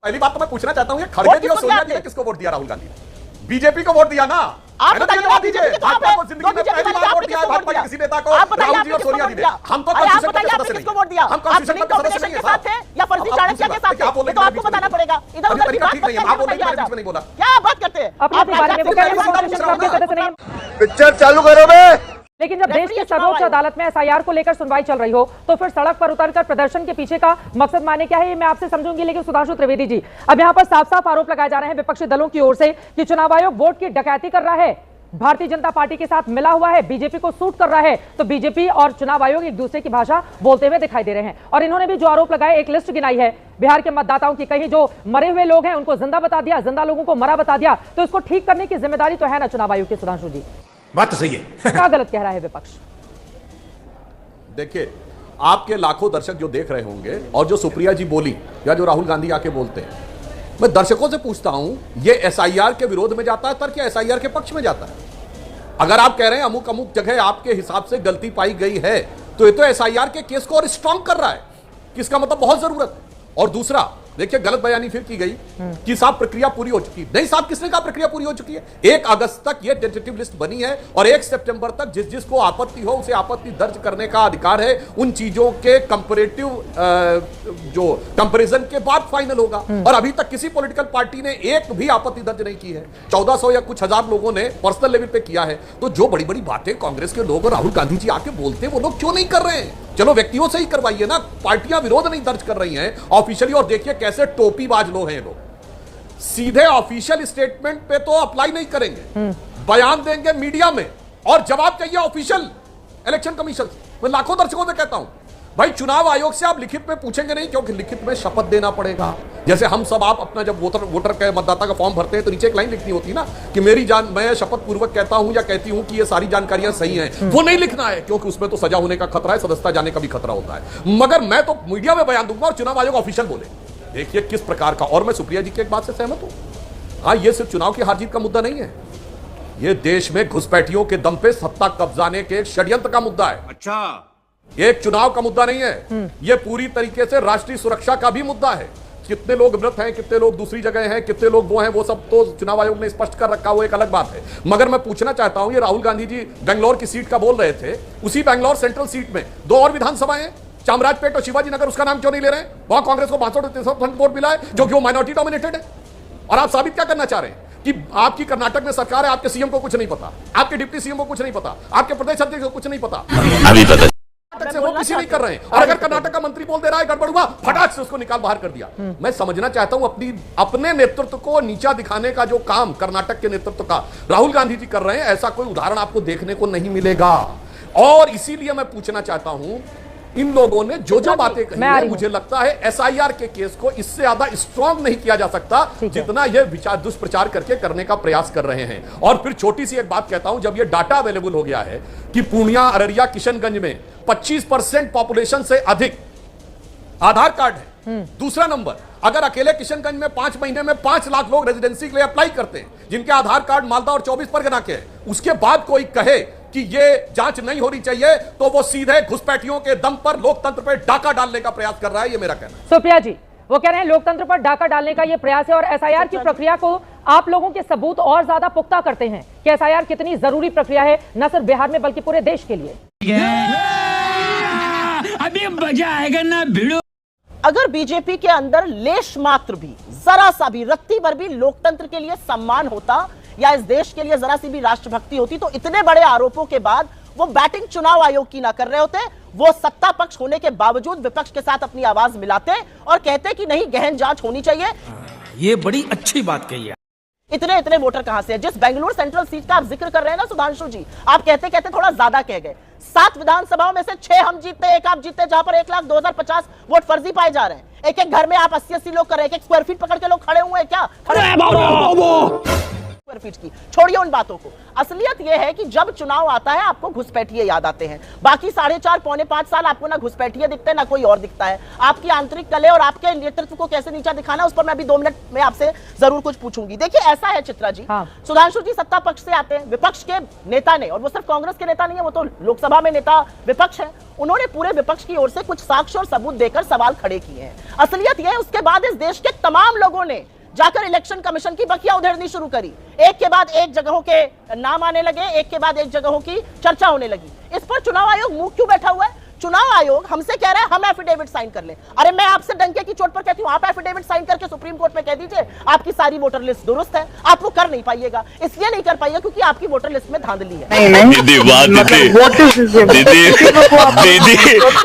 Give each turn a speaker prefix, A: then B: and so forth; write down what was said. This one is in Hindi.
A: पहली बात तो मैं पूछना चाहता हूँ, ये खड़गे जी और सोनिया जी ने किसको वोट दिया? राहुल गांधी ने बीजेपी को वोट दिया ना।
B: आप जवाब दीजिए।
A: भाजपा को जिंदगी में पहली बार वोट दिया है भाजपा के किसी नेता को? राहुल जी और सोनिया जी ने। हम तो कॉन्स्टिट्यूशन के सदस्य नहीं, हम कॉन्स्टिट्यूशन के सदस्य नहीं है
B: या फर्जी चाणक्य के साथ है, तो आपको बताना पड़ेगा। इधर उधर की बात
A: ठीक नहीं है, आप बोल रहे हैं, बीच में नहीं बोला।
B: क्या बात करते हैं
C: अपने बारे में? वो कह रहे हैं कॉन्स्टिट्यूशन क्लब के सदस्य नहीं।
D: पिक्चर चालू करो बे।
C: लेकिन जब देश के सर्वोच्च अदालत में एसआईआर को लेकर सुनवाई चल रही हो तो फिर सड़क पर उतरकर प्रदर्शन के पीछे का मकसद माने क्या है, ये मैं आपसे समझूंगी। लेकिन सुधांशु त्रिवेदी जी, अब यहाँ पर साफ साफ आरोप लगाए जा रहे हैं विपक्षी दलों की ओर से कि चुनाव आयोग वोट की डकैती कर रहा है, भारतीय जनता पार्टी के साथ मिला हुआ है, बीजेपी को सूट कर रहा है। तो बीजेपी और चुनाव आयोग एक दूसरे की भाषा बोलते हुए दिखाई दे रहे हैं। और इन्होंने भी जो आरोप लगाए, एक लिस्ट गिनाई है बिहार के मतदाताओं की, कहीं जो मरे हुए लोग हैं उनको जिंदा बता दिया, जिंदा लोगों को मरा बता दिया। तो इसको ठीक करने की जिम्मेदारी तो है ना चुनाव आयोग की। सुधांशु जी,
E: बात तो सही है।
C: क्या गलत कह रहा है विपक्ष?
A: देखिए, आपके लाखों दर्शक जो देख रहे होंगे और जो सुप्रिया जी बोली या जो राहुल गांधी आके बोलते हैं, मैं दर्शकों से पूछता हूं, ये एसआईआर के विरोध में जाता है तर्क या एसआईआर के पक्ष में जाता है? अगर आप कह रहे हैं अमुक अमुक जगह आपके हिसाब से गलती पाई गई है, तो ये तो एसआईआर के केस को और स्ट्रांग कर रहा है, किसका मतलब बहुत जरूरत है। और दूसरा, देखिए गलत बयानी फिर की गई कि साहब प्रक्रिया पूरी हो चुकी है। नहीं साहब, किसने कहा प्रक्रिया पूरी हो चुकी है? 1 अगस्त तक ये टेंटेटिव लिस्ट बनी है और 1 सितंबर तक जिस जिसको आपत्ति हो उसे आपत्ति दर्ज करने का अधिकार है। उन चीजों के कंपैरेटिव जो कंपैरिजन के बाद फाइनल होगा। और अभी तक किसी पॉलिटिकल पार्टी ने एक भी आपत्ति दर्ज नहीं की है। 1400 या कुछ हजार लोगों ने पर्सनल लेवल पे किया है। तो जो बड़ी बड़ी बातें कांग्रेस के लोग और राहुल गांधी जी आके बोलते हैं, वो लोग क्यों नहीं कर रहे हैं? चलो व्यक्तियों से ही करवाइए ना, पार्टियां विरोध नहीं दर्ज कर रही हैं ऑफिशियली। और देखिए कैसे टोपीबाज लोग हैं लोग, सीधे ऑफिशियल स्टेटमेंट पे तो अप्लाई नहीं करेंगे, बयान देंगे मीडिया में और जवाब चाहिए ऑफिशियल इलेक्शन कमीशन से। मैं लाखों दर्शकों से कहता हूं, भाई चुनाव आयोग से आप लिखित में पूछेंगे नहीं, क्योंकि लिखित में शपथ देना पड़ेगा। जैसे हम सब आप अपना जब वोटर का मतदाता का फॉर्म भरते हैं तो नीचे एक लाइन लिखनी होती है ना कि मैं शपथ पूर्वक कहता हूं या कहती हूं कि ये सारी जानकारियां सही हैं। वो नहीं लिखना है, क्योंकि उसमें तो सजा होने का खतरा है, सदस्यता जाने का भी खतरा होता है। मगर मैं तो मीडिया में बयान दूंगा और चुनाव आयोग ऑफिशियल बोले। देखिए किस प्रकार का। और मैं सुप्रिया जी की एक बात से सहमत हूं, हाँ ये सिर्फ चुनाव की हार जीत का मुद्दा नहीं है, ये देश में घुसपैठियों के दम पे सत्ता कब्जाने के एक षड्यंत्र का मुद्दा है।
E: अच्छा,
A: एक चुनाव का मुद्दा नहीं है, यह पूरी तरीके से राष्ट्रीय सुरक्षा का भी मुद्दा है। कितने लोग मृत हैं, कितने लोग दूसरी जगह हैं, कितने लोग वो हैं, वो सब तो चुनाव आयोग ने स्पष्ट कर रखा, वो एक अलग बात है। मगर मैं पूछना चाहता हूं, ये राहुल गांधी जी बेंगलोर की सीट का बोल रहे थे, उसी बेंगलोर सेंट्रल सीट में 2 और विधानसभाएं हैं, चामराजपेट और शिवाजी नगर, उसका नाम क्यों नहीं ले रहे हैं? वहां कांग्रेस को 62% वोट मिला है, जो कि वो माइनॉरिटी डोमिनेटेड है। और आप साबित क्या करना चाह रहे हैं कि आपकी कर्नाटक में सरकार है, आपके सीएम को कुछ नहीं पता, आपके डिप्टी सीएम को कुछ नहीं पता, आपके प्रदेश अध्यक्ष को कुछ नहीं पता,
E: अभी पता
A: से वो किसी नहीं कर रहे हैं। और अगर कर्नाटक का मंत्री बोल दे रहा है गड़बड़ हुआ, फटाक से उसको निकाल बाहर कर दिया। मैं समझना चाहता हूं, अपने नेतृत्व को नीचा दिखाने का जो काम कर्नाटक के नेतृत्व का राहुल गांधी जी कर रहे हैं, ऐसा कोई उदाहरण आपको देखने को नहीं मिलेगा। और इसीलिए मैं पूछना चाहता हूं, इन लोगों ने जो जो बातें कही है, मुझे लगता है एसआईआर के केस को इससे ज्यादा स्ट्रांग नहीं किया जा सकता जितना यह विचार दुष्प्रचार करके करने का प्रयास कर रहे हैं। और फिर छोटी सी एक बात कहता हूं, जब यह डाटा अवेलेबल हो गया है कि पूर्णिया, अररिया, किशनगंज में 25% पॉपुलेशन से अधिक आधार कार्ड है। दूसरा नंबर, अगर अकेले किशनगंज में 5 महीने में 5 लाख लोग रेजिडेंसी के लिए अप्लाई करते हैं, जिनके आधार कार्ड मालदा और 24 परगना के हैं, उसके बाद कोई कहे कि ये जांच नहीं होनी चाहिए, तो वो सीधे घुसपैठियों के दम पर लोकतंत्र पर डाका डालने का प्रयास कर रहा है। ये मेरा कहना है।
C: सुप्रिया जी, वो कह रहे हैं लोकतंत्र पर डाका डालने का ये प्रयास है और एसआईआर की प्रक्रिया को आप लोगों के सबूत और ज्यादा पुख्ता करते हैं कि एसआईआर कितनी जरूरी प्रक्रिया है, न सिर्फ बिहार में बल्कि पूरे देश के लिए।
F: अभी मजा आएगा ना भिड़ो।
B: अगर बीजेपी के अंदर लेश मात्र भी, जरा सा भी, रत्ती भर भी लोकतंत्र के लिए सम्मान होता या इस देश के लिए जरा सी भी राष्ट्रभक्ति होती, तो इतने बड़े आरोपों के बाद वो बैटिंग चुनाव आयोग की ना कर रहे होते। वो सत्ता पक्ष होने के बावजूद विपक्ष के साथ अपनी आवाज मिलाते और कहते कि नहीं, गहन जांच होनी चाहिए।
F: ये बड़ी अच्छी बात कही है।
B: इतने इतने वोटर कहां से है? जिस बेंगलुरु सेंट्रल सीट का आप जिक्र कर रहे हैं ना सुधांशु जी, आप कहते कहते थोड़ा ज्यादा कह गए। 7 विधानसभाओं में से 6 हम जीतते, 1 आप जीतते, जहां पर 1,02,050 वोट फर्जी पाए जा रहे हैं। एक एक घर में आप 80-80 लोग कर रहे हैं, 1 स्क्वायर फीट पकड़ के लोग खड़े हुए हैं क्या? मारपीट की, छोड़िए उन बातों को। असलियत यह है कि जब चुनाव आता है आपको घुसपैठिए याद आते हैं। बाकी 4.5 पौने 5 साल आपको ना घुसपैठिए दिखते हैं ना कोई और दिखता है। आपकी आंतरिक कले और आपके नेतृत्व को कैसे नीचा दिखाना, उस पर मैं अभी 2 मिनट में आपसे जरूर कुछ पूछूंगी। देखिए ऐसा है चित्रा जी, सुधांशु जी सत्ता पक्ष से आते हैं, विपक्ष के नेता ने, और वो सिर्फ कांग्रेस के नेता नहीं है, वो तो लोकसभा में नेता विपक्ष है, उन्होंने पूरे विपक्ष की ओर से कुछ साक्ष्य और सबूत देकर सवाल खड़े किए हैं। असलियत यह है उसके बाद इस देश के तमाम लोगों ने जाकर इलेक्शन कमीशन की बखिया उधेड़नी शुरू करी। एक के बाद एक जगहों के नाम आने लगे, एक के बाद एक जगहों की चर्चा होने लगी। इस पर चुनाव आयोग मुंह क्यों बैठा हुआ है? चुनाव आयोग हमसे कह रहा है हम एफिडेविट साइन कर लें। अरे मैं आपसे डंके की चोट पर कहती हूं, आप एफिडेविट साइन करके सुप्रीम कोर्ट में कह दीजिए आपकी सारी वोटर लिस्ट दुरुस्त है। आप वो कर नहीं पाइएगा, इसलिए नहीं कर पाइएगा क्योंकि आपकी वोटर लिस्ट में धांधली है।
E: दीदी वाह दीदी दीदी